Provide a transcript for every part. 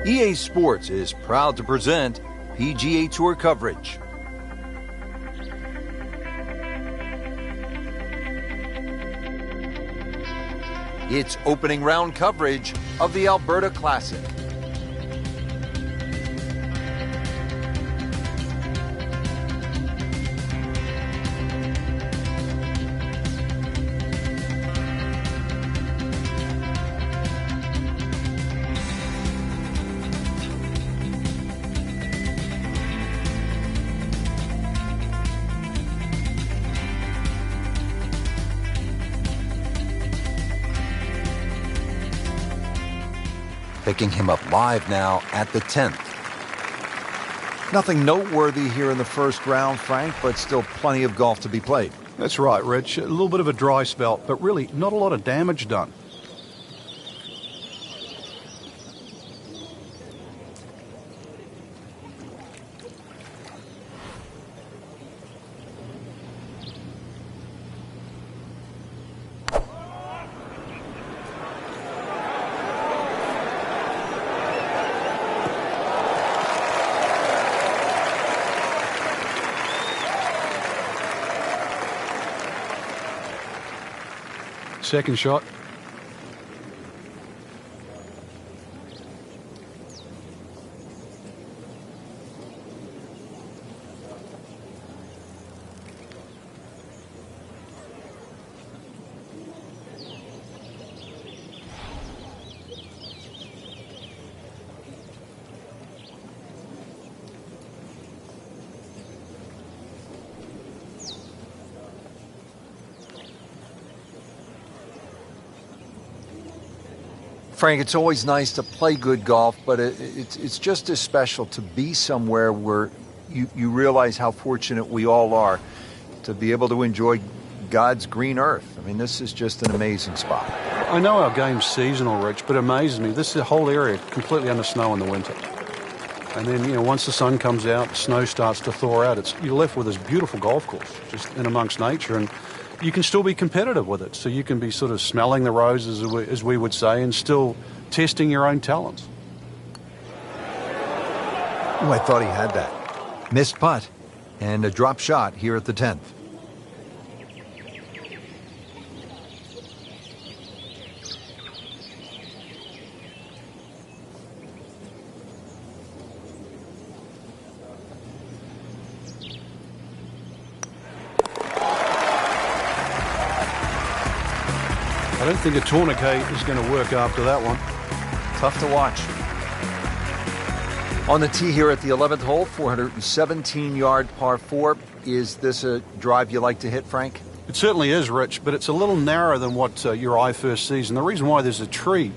EA Sports is proud to present PGA Tour coverage. It's opening round coverage of the Alberta Classic. Picking him up live now at the 10th. Nothing noteworthy here in the first round, Frank, but still plenty of golf to be played. That's right, Rich. A little bit of a dry spell, but really not a lot of damage done. Second shot. Frank, it's always nice to play good golf, but it's just as special to be somewhere where you realize how fortunate we all are to be able to enjoy God's green earth. I mean, this is just an amazing spot. I know our game's seasonal, Rich, but it amazes me. This is a whole area completely under snow in the winter. And then, you know, once the sun comes out, the snow starts to thaw out, you're left with this beautiful golf course just in amongst nature. And you can still be competitive with it. So you can be sort of smelling the roses, as we would say, and still testing your own talents. Oh, I thought he had that. Missed putt and a drop shot here at the 10th. I don't think a tourniquet is going to work after that one. Tough to watch. On the tee here at the 11th hole, 417-yard par 4. Is this a drive you like to hit, Frank? It certainly is, Rich, but it's a little narrower than what your eye first sees. And the reason why, there's a tree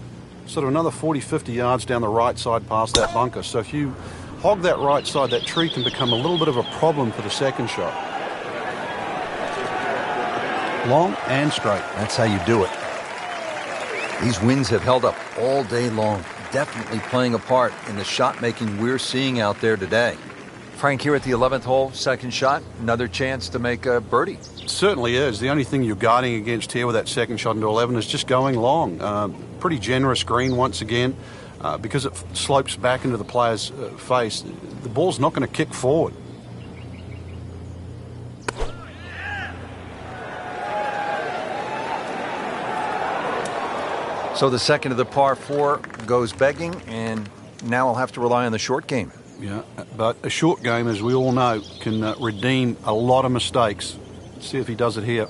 sort of another 40, 50 yards down the right side past that bunker. So if you hog that right side, that tree can become a little bit of a problem for the second shot. Long and straight. That's how you do it. These winds have held up all day long, definitely playing a part in the shot making we're seeing out there today. Frank, here at the 11th hole, second shot, another chance to make a birdie. It certainly is. The only thing you're guarding against here with that second shot into 11 is just going long. Pretty generous green once again. Because it slopes back into the player's face, the ball's not going to kick forward. So the second of the par 4 goes begging, and now I'll have to rely on the short game. Yeah, but a short game, as we all know, can redeem a lot of mistakes. Let's see if he does it here.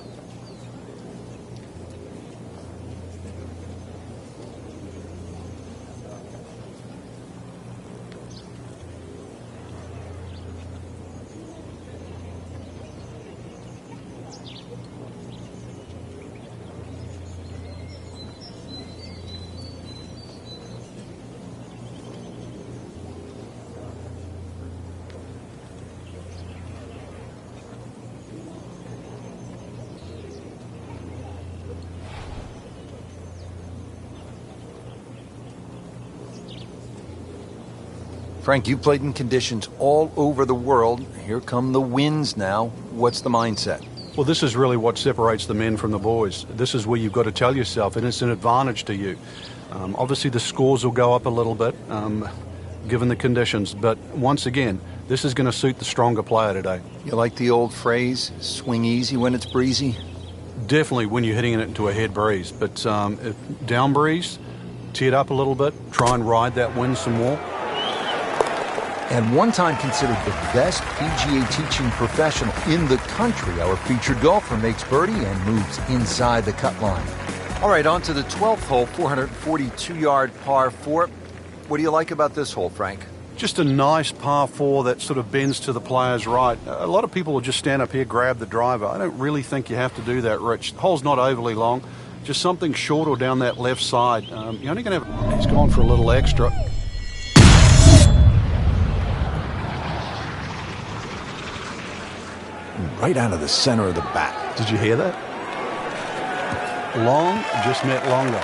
Frank, you played in conditions all over the world. Here come the winds now. What's the mindset? Well, this is really what separates the men from the boys. This is where you've got to tell yourself, and it's an advantage to you. Obviously, the scores will go up a little bit, given the conditions, but once again, this is going to suit the stronger player today. You like the old phrase, swing easy when it's breezy? Definitely when you're hitting it into a head breeze, but if down breeze, tee it up a little bit, try and ride that wind some more. And one time considered the best PGA teaching professional in the country, our featured golfer makes birdie and moves inside the cut line. All right, on to the 12th hole, 442-yard par 4. What do you like about this hole, Frank? Just a nice par 4 that sort of bends to the player's right. A lot of people will just stand up here, grab the driver. I don't really think you have to do that, Rich. The hole's not overly long. Just something short or down that left side. You're only going to have... He's gone for a little extra. Right out of the center of the bat. Did you hear that? Long just meant longer.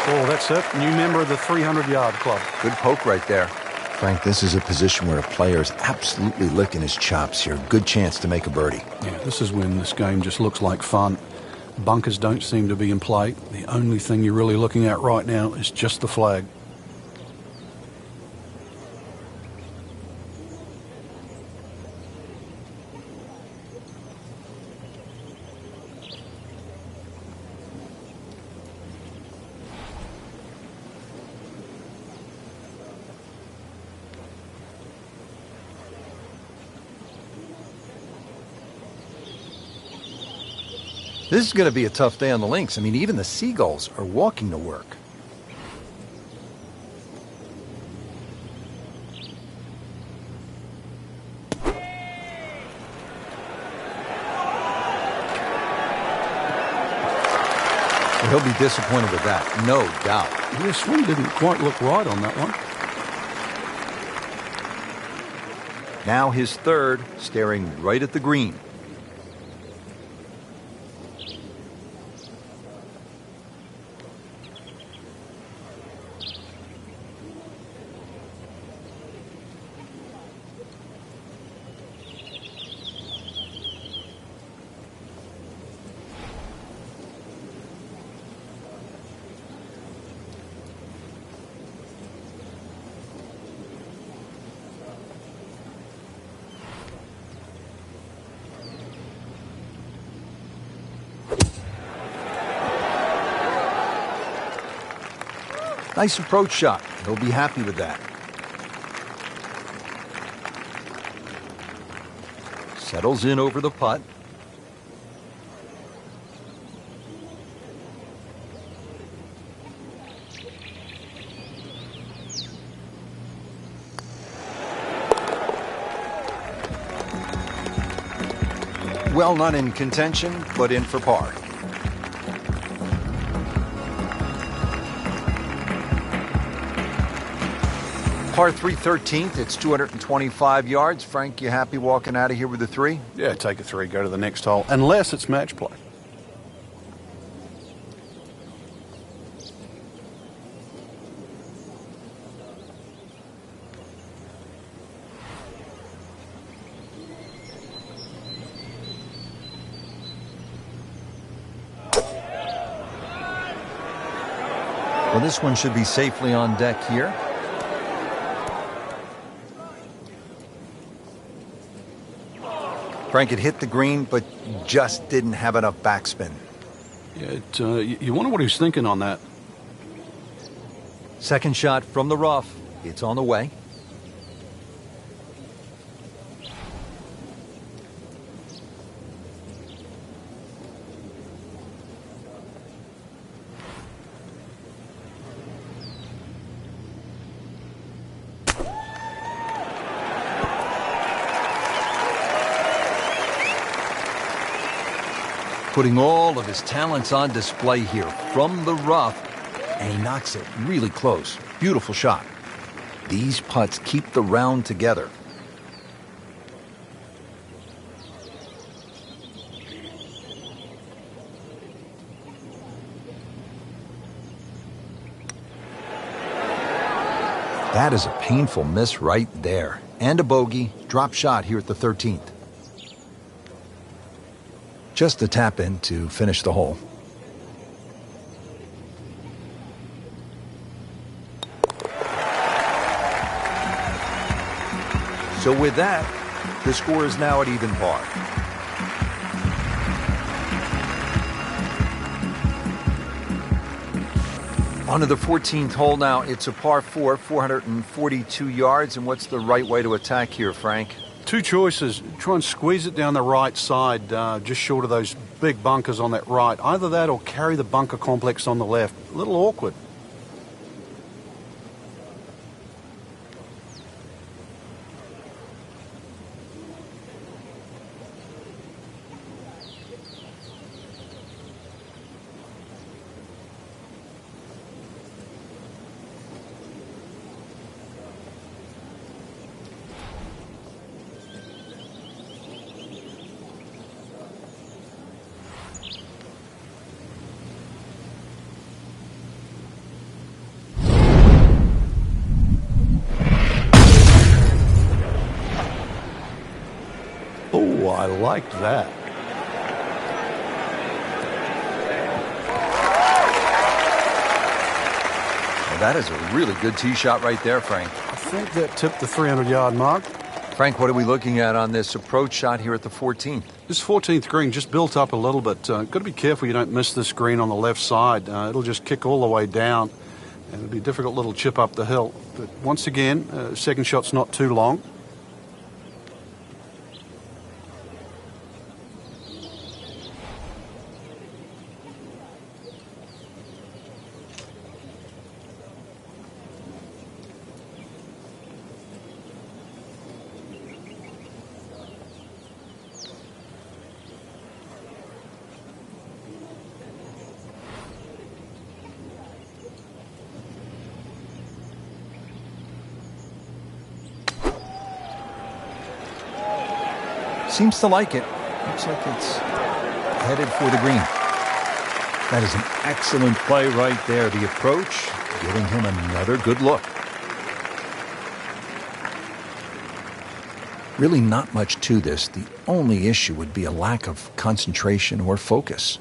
Oh, that's it. New member of the 300-yard club. Good poke right there. Frank, this is a position where a player is absolutely licking his chops here. Good chance to make a birdie. Yeah, this is when this game just looks like fun. Bunkers don't seem to be in play. The only thing you're really looking at right now is just the flag. This is going to be a tough day on the links. I mean, even the seagulls are walking to work. He'll be disappointed with that, no doubt. Yeah, swing didn't quite look right on that one. Now his third, staring right at the green. Nice approach shot. He'll be happy with that. Settles in over the putt. Well, not in contention, but in for par. Par 3 13th, it's 225 yards. Frank, you happy walking out of here with a 3? Yeah, take a 3, go to the next hole, unless it's match play. Well, this one should be safely on deck here. Frank, it hit the green, but just didn't have enough backspin. Yeah, you wonder what he's thinking on that. Second shot from the rough. It's on the way. Putting all of his talents on display here from the rough, and he knocks it really close. Beautiful shot. These putts keep the round together. That is a painful miss right there. And a bogey. Drop shot here at the 13th. Just a tap in to finish the hole. So with that, the score is now at even par. On to the 14th hole now. It's a par 4, 442 yards. And what's the right way to attack here, Frank? Two choices. Try and squeeze it down the right side, just short of those big bunkers on that right. Either that or carry the bunker complex on the left. A little awkward. Oh, I liked that. Well, that is a really good tee shot right there, Frank. I think that tipped the 300-yard mark. Frank, what are we looking at on this approach shot here at the 14th? This 14th green just built up a little bit. Got to be careful you don't miss this green on the left side. It'll just kick all the way down, and it'll be a difficult little chip up the hill. But once again, second shot's not too long. Seems to like it. Looks like it's headed for the green. That is an excellent play right there. The approach, giving him another good look. Really not much to this. The only issue would be a lack of concentration or focus.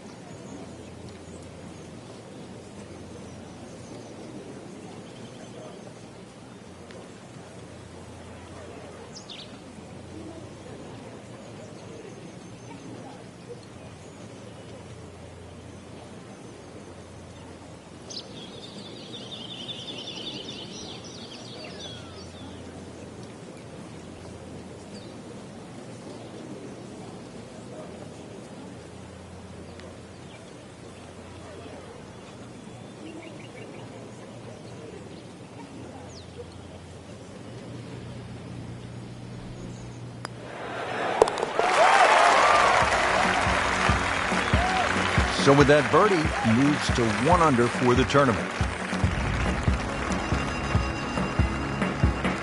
So with that birdie, moves to 1 under for the tournament.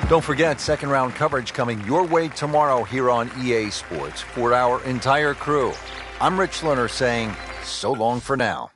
Don't forget, second round coverage coming your way tomorrow here on EA Sports. For our entire crew, I'm Rich Lerner saying so long for now.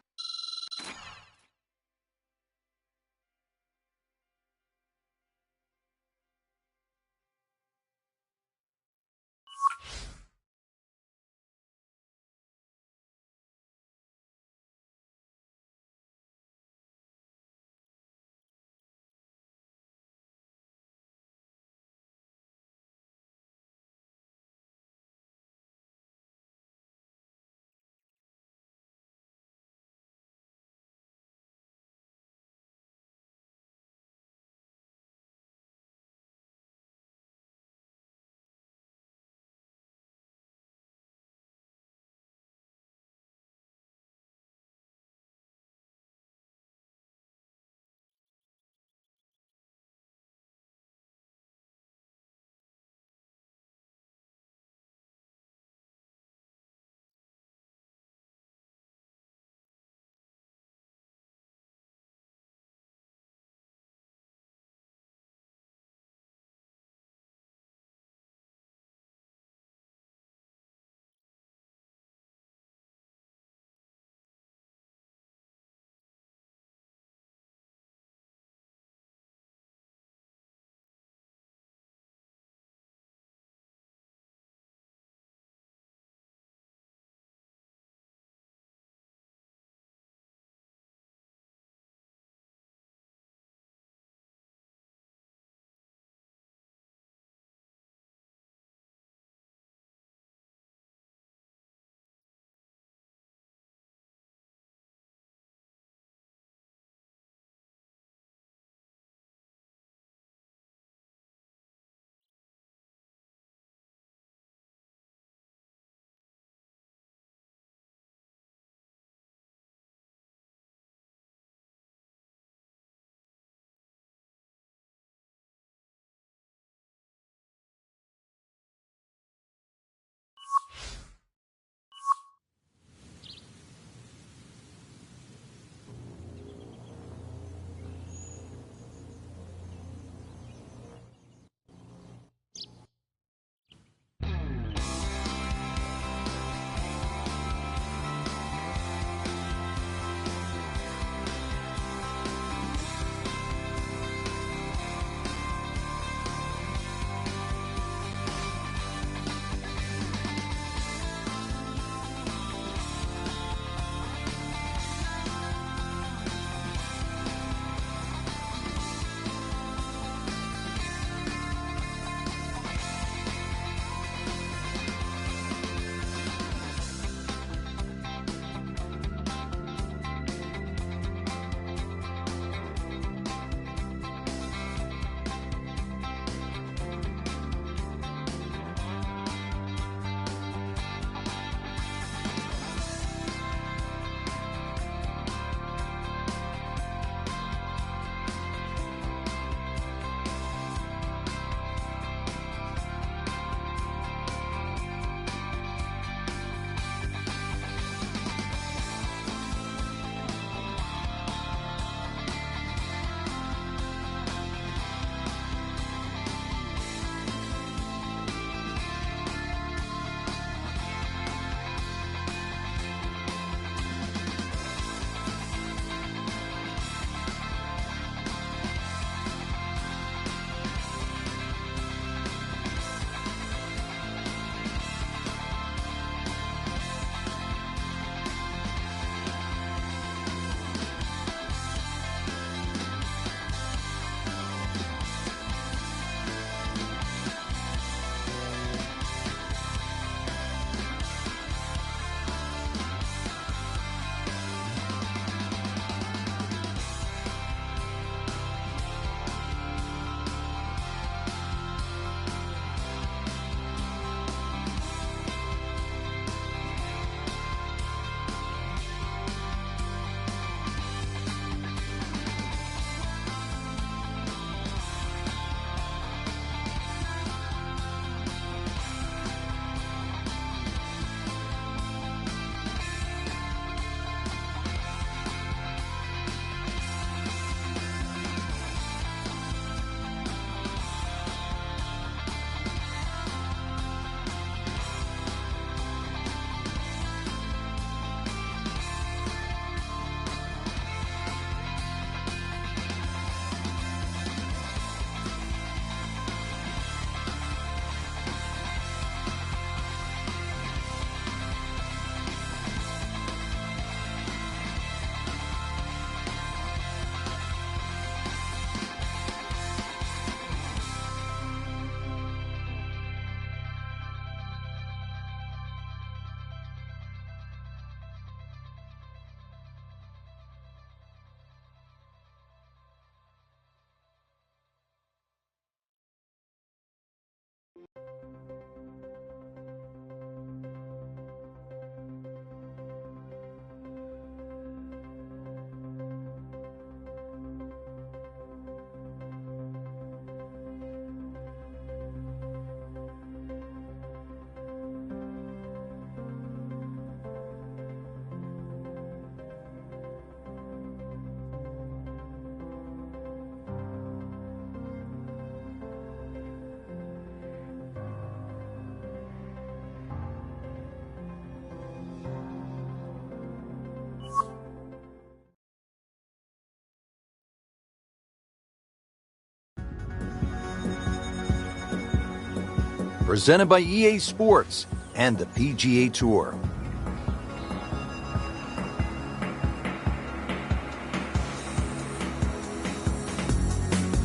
Presented by EA Sports and the PGA Tour.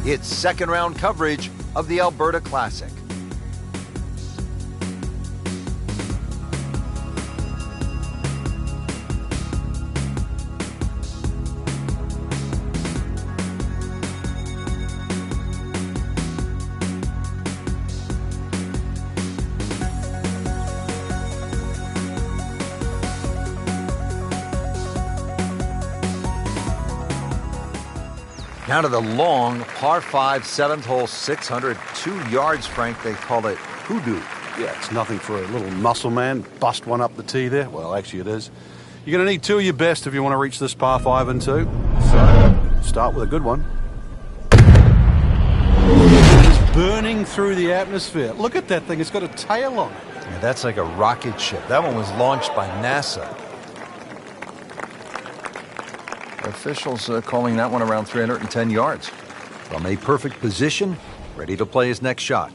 It's second round coverage of the Alberta Classic. Now to the long par 5 7th hole, 602 yards, Frank. They call it hoodoo. Yeah, it's nothing for a little muscle man. Bust one up the tee there. Well, actually it is. You're going to need two of your best if you want to reach this par 5 and 2. So, start with a good one. It's burning through the atmosphere. Look at that thing. It's got a tail on it. Yeah, that's like a rocket ship. That one was launched by NASA. Officials calling that one around 310 yards. From a perfect position, ready to play his next shot.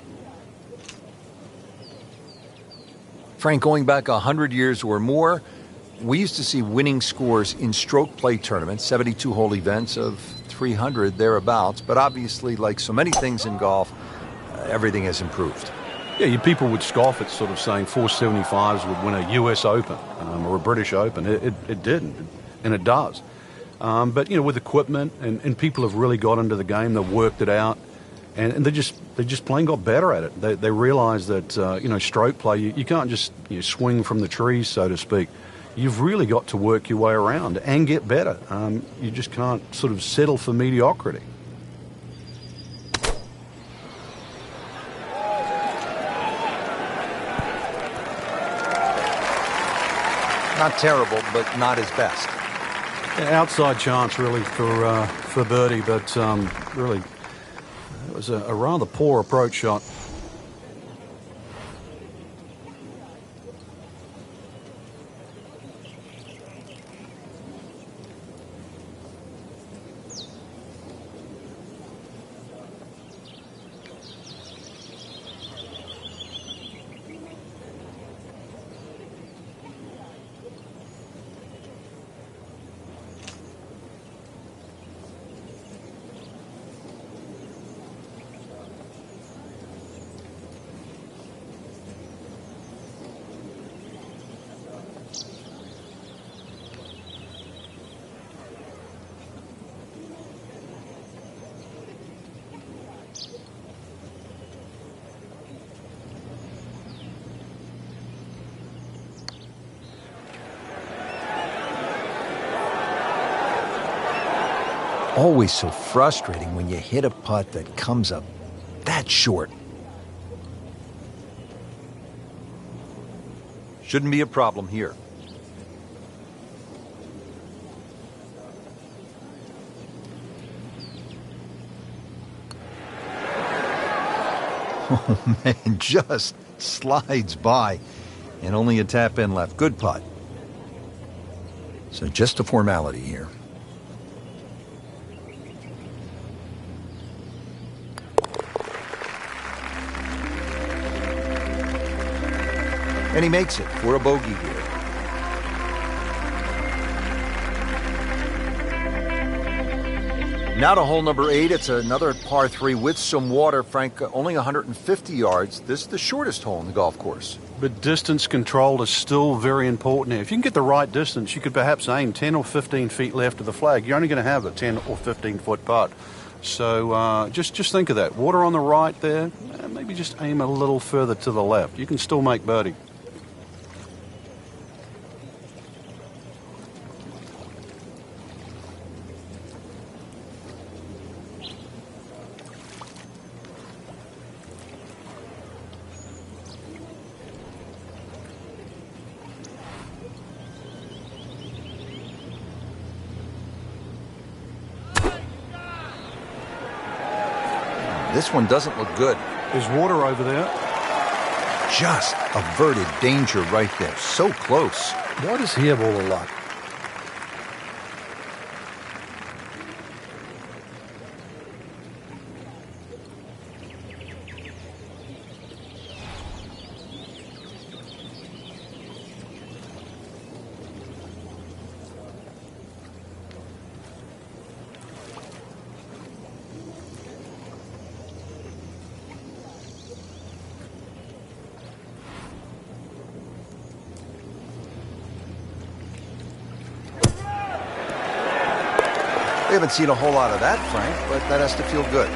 Frank, going back 100 years or more, we used to see winning scores in stroke play tournaments, 72-hole events of 300 thereabouts. But obviously, like so many things in golf, everything has improved. Yeah, you people would scoff at sort of saying 475s would win a US Open or a British Open. It didn't, and it does. But, you know, with equipment and people have really got into the game, they've worked it out, and they just plain got better at it. They realize that, you know, stroke play, you can't just swing from the trees, so to speak. You've really got to work your way around and get better. You just can't sort of settle for mediocrity. Not terrible, but not his best. Outside chance, really, for birdie, but really, it was a rather poor approach shot. Always so frustrating when you hit a putt that comes up that short. Shouldn't be a problem here. Oh man, just slides by and only a tap in left. Good putt. So just a formality here. And he makes it for a bogey here. Now to hole number 8. It's another par 3 with some water. Frank, only 150 yards. This is the shortest hole in the golf course. But distance control is still very important here. If you can get the right distance, you could perhaps aim 10 or 15 feet left of the flag. You're only going to have a 10 or 15 foot putt. So just think of that. Water on the right there. Maybe just aim a little further to the left. You can still make birdie. This one doesn't look good. There's water over there. Just averted danger right there. So close. Why does he have all the luck? We haven't seen a whole lot of that, Frank, but that has to feel good.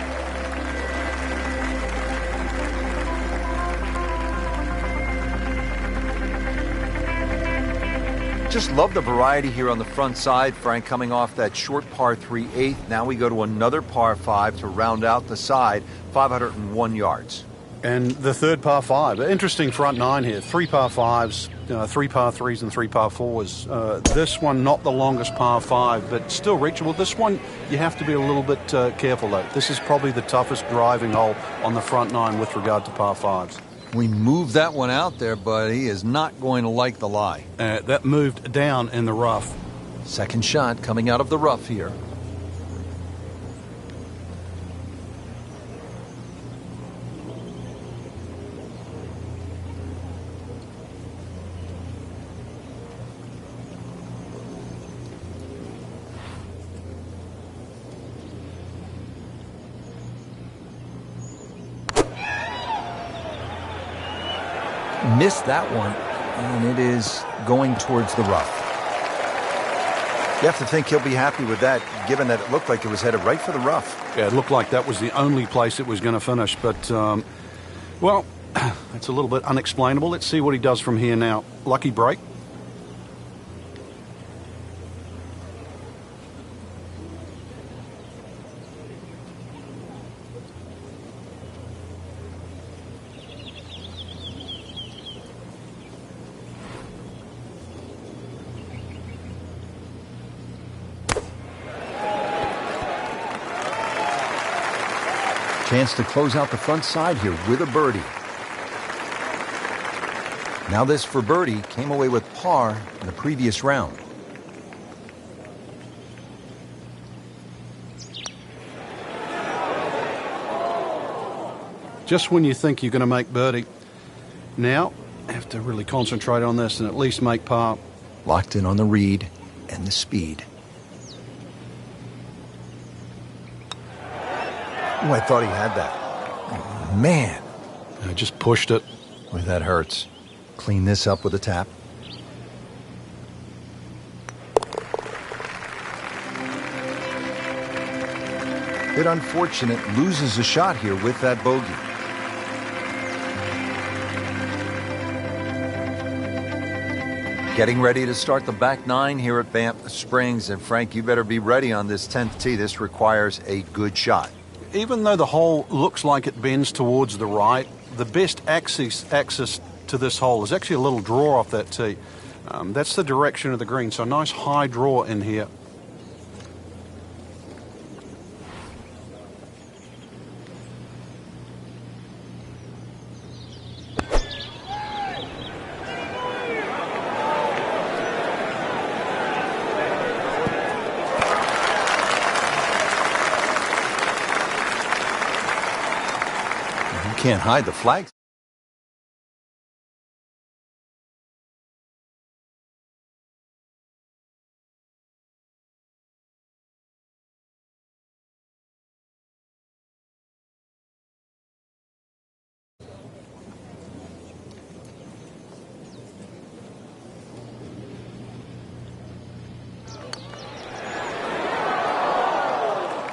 Just love the variety here on the front side, Frank, coming off that short par 3/8. Now we go to another par 5 to round out the side, 501 yards. And the third par 5. Interesting front 9 here. 3 par 5s, 3 par 3s, and 3 par 4s. This one, not the longest par 5, but still reachable. This one, you have to be a little bit careful, though. This is probably the toughest driving hole on the front 9 with regard to par 5s. We moved that one out there, but he is not going to like the lie. That moved down in the rough. Second shot coming out of the rough here. Missed that one, and it is going towards the rough. You have to think he'll be happy with that, given that it looked like it was headed right for the rough. Yeah, it looked like that was the only place it was going to finish, but, well, it's a little bit unexplainable. Let's see what he does from here now. Lucky break. Chance to close out the front side here with a birdie. Now this for birdie came away with par in the previous round. Just when you think you're going to make birdie, now have to really concentrate on this and at least make par. Locked in on the read and the speed. Oh, I thought he had that. Oh, man. I just pushed it. Boy, that hurts. Clean this up with a tap. Bit unfortunate, loses a shot here with that bogey. Getting ready to start the back 9 here at Banff Springs. And Frank, you better be ready on this 10th tee. This requires a good shot. Even though the hole looks like it bends towards the right, the best access to this hole is actually a little draw off that tee. That's the direction of the green, so a nice high draw in here. Can't hide the flag.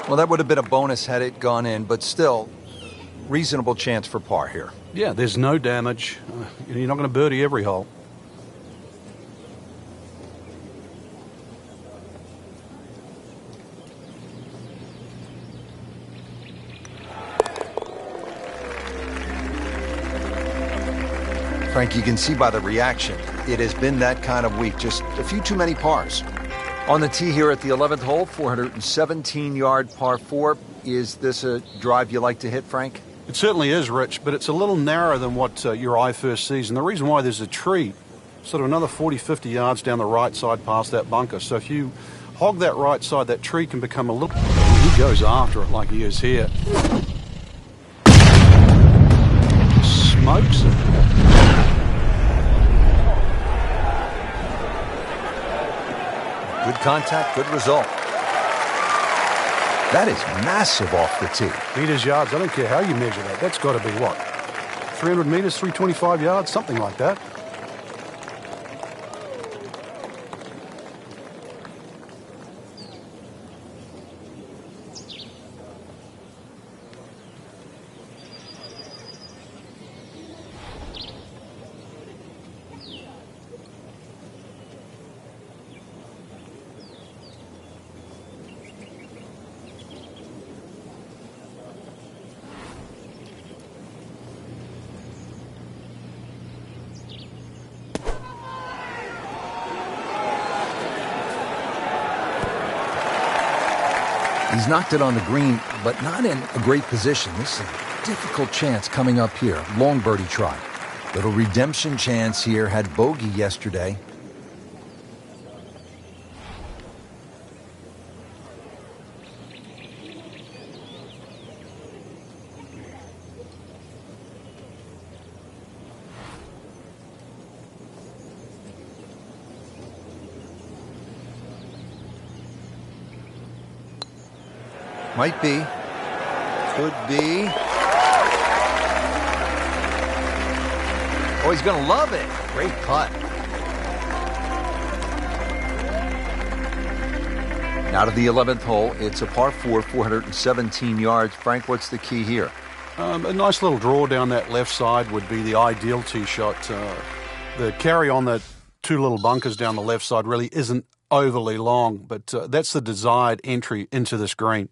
Well, that would have been a bonus had it gone in, but still, reasonable chance for par here. Yeah, there's no damage. You're not going to birdie every hole. Frank, you can see by the reaction, it has been that kind of week. Just a few too many pars. On the tee here at the 11th hole, 417-yard par 4. Is this a drive you like to hit, Frank? It certainly is, Rich, but it's a little narrower than what your eye first sees. And the reason why, there's a tree sort of another 40, 50 yards down the right side past that bunker. So if you hog that right side, that tree can become a little... He goes after it like he is here. Smokes it. Good contact, good result. That is massive off the tee. Meters, yards, I don't care how you measure that. That's got to be what? 300 meters, 325 yards, something like that. He's knocked it on the green, but not in a great position. This is a difficult chance coming up here. Long birdie try. Little redemption chance here. Had bogey yesterday. Might be. Could be. Oh, he's going to love it. Great putt. Now to the 11th hole. It's a par 4, 417 yards. Frank, what's the key here? A nice little draw down that left side would be the ideal tee shot. The carry on that two little bunkers down the left side really isn't overly long, but that's the desired entry into this green.